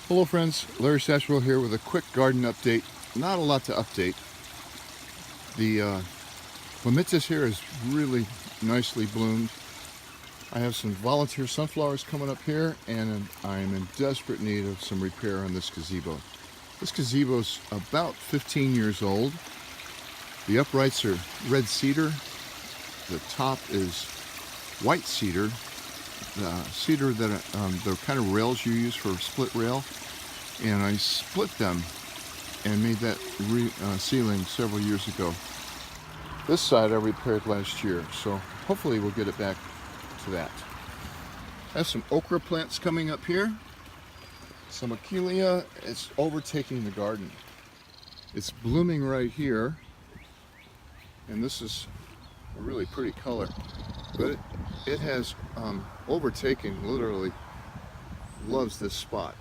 Hello friends, Larry Satchwell here with a quick garden update. Not a lot to update. The clematis here is really nicely bloomed. I have some volunteer sunflowers coming up here, and I am in desperate need of some repair on this gazebo. This gazebo's about 15 years old. The uprights are red cedar. The top is white cedar. Cedar that the kind of rails you use for split rail, and I split them and made that ceiling several years ago. This side I repaired last year, so hopefully we'll get it back to that. I have some okra plants coming up here. Some Achillea. It's overtaking the garden. It's blooming right here, and this is a really pretty color, but it has overtaken, literally loves this spot.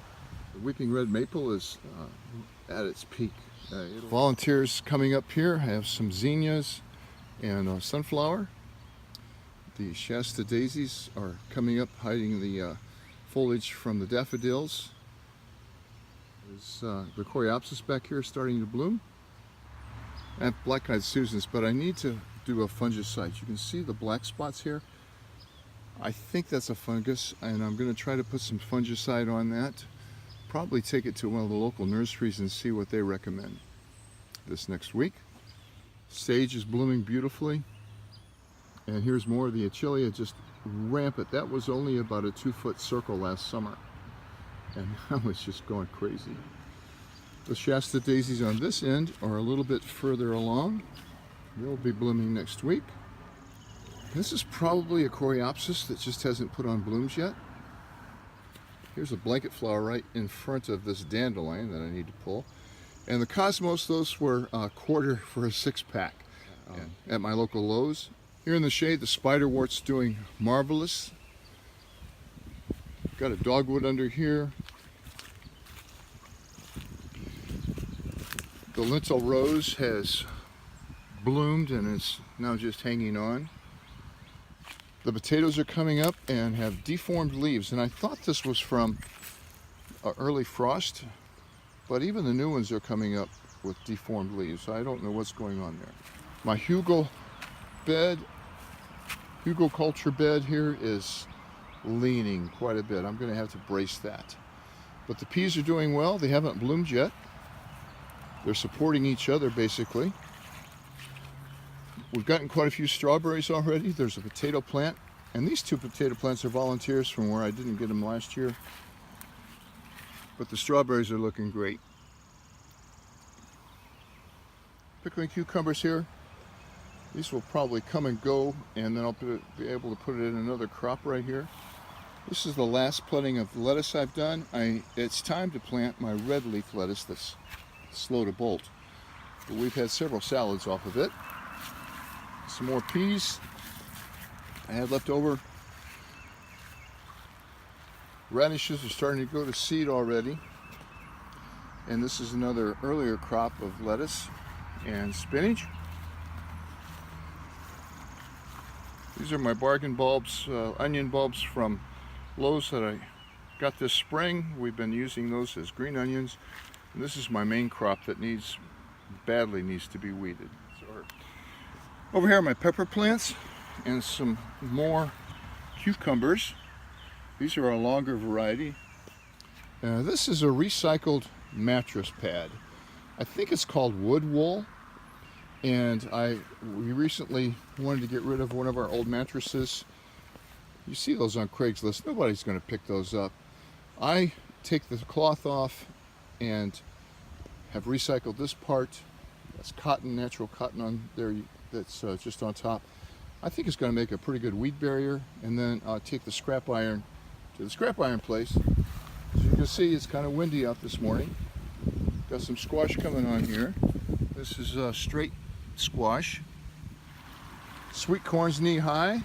The weeping red maple is at its peak. Volunteers coming up here have some zinnias and sunflower. The Shasta daisies are coming up, hiding the foliage from the daffodils. There's the coreopsis back here starting to bloom. I have black-eyed Susans, but I need to do a fungicide. You can see the black spots here. I think that's a fungus, and I'm going to try to put some fungicide on that. Probably take it to one of the local nurseries and see what they recommend this next week. Sage is blooming beautifully, and here's more of the Achillea, just rampant. That was only about a 2-foot circle last summer, and now it's just going crazy. The Shasta daisies on this end are a little bit further along. They'll be blooming next week. This is probably a coreopsis that just hasn't put on blooms yet. Here's a blanket flower right in front of this dandelion that I need to pull. And the cosmos, those were a quarter for a 6-pack at my local Lowe's. Here in the shade, the spiderwort's doing marvelous. Got a dogwood under here. The lentil rose has bloomed and is now just hanging on. The potatoes are coming up and have deformed leaves, and I thought this was from early frost, but even the new ones are coming up with deformed leaves. I don't know what's going on there. My hugelkultur bed here is leaning quite a bit. I'm going to have to brace that. But the peas are doing well. They haven't bloomed yet. They're supporting each other basically. We've gotten quite a few strawberries already. There's a potato plant, and these 2 potato plants are volunteers from where I didn't get them last year. But the strawberries are looking great. Pickling cucumbers here. These will probably come and go, and then I'll be able to put it in another crop right here. This is the last planting of lettuce I've done. It's time to plant my red leaf lettuce that's slow to bolt. But we've had several salads off of it. Some more peas I had left over. Radishes are starting to go to seed already. And this is another earlier crop of lettuce and spinach. These are my bargain bulbs, onion bulbs from Lowe's that I got this spring. We've been using those as green onions. And this is my main crop that badly needs to be weeded. Over here are my pepper plants and some more cucumbers. These are a longer variety. This is a recycled mattress pad. I think it's called wood wool, and we recently wanted to get rid of one of our old mattresses. You see those on Craigslist. Nobody's going to pick those up. I take the cloth off and have recycled this part. That's cotton, natural cotton on there. That's just on top. I think it's going to make a pretty good weed barrier, and then I'll take the scrap iron to the scrap iron place. As you can see, it's kind of windy out this morning. Got some squash coming on here. This is straight squash. Sweet corn's knee high.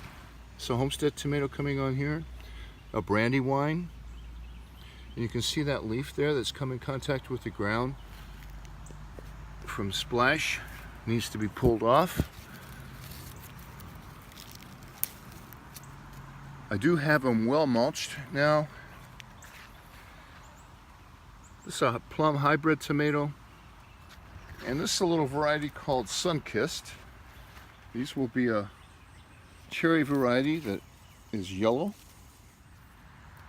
So Homestead tomato coming on here. A brandywine. And you can see that leaf there that's come in contact with the ground from splash. Needs to be pulled off. I do have them well mulched now. This is a plum hybrid tomato. And this is a little variety called Sunkissed. These will be a cherry variety that is yellow.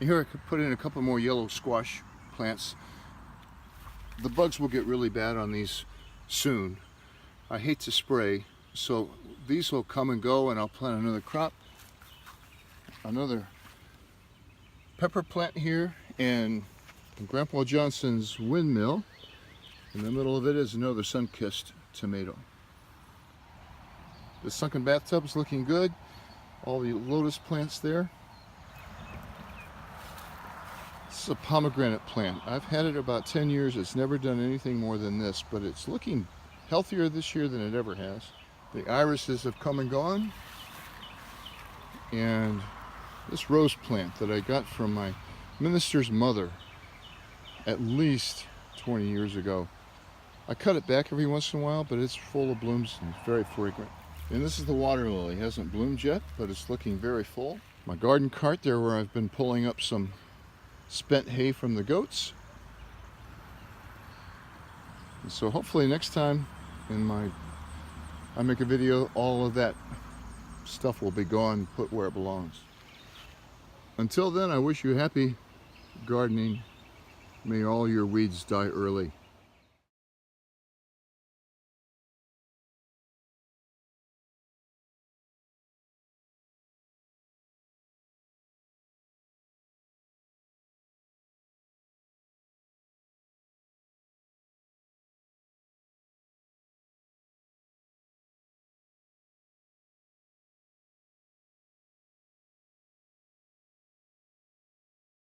Here I could put in a couple more yellow squash plants. The bugs will get really bad on these soon. I hate to spray, so these will come and go, and I'll plant another crop. Another pepper plant here, and Grandpa Johnson's windmill. In the middle of it is another sun-kissed tomato. The sunken bathtub is looking good. All the lotus plants there. This is a pomegranate plant. I've had it about 10 years. It's never done anything more than this, but it's looking healthier this year than it ever has. The irises have come and gone. And this rose plant that I got from my minister's mother at least 20 years ago. I cut it back every once in a while, but it's full of blooms and very fragrant. And this is the water lily. It hasn't bloomed yet, but it's looking very full. My garden cart there where I've been pulling up some spent hay from the goats. And so hopefully next time I make a video, all of that stuff will be gone, put where it belongs. Until then, I wish you happy gardening. May all your weeds die early.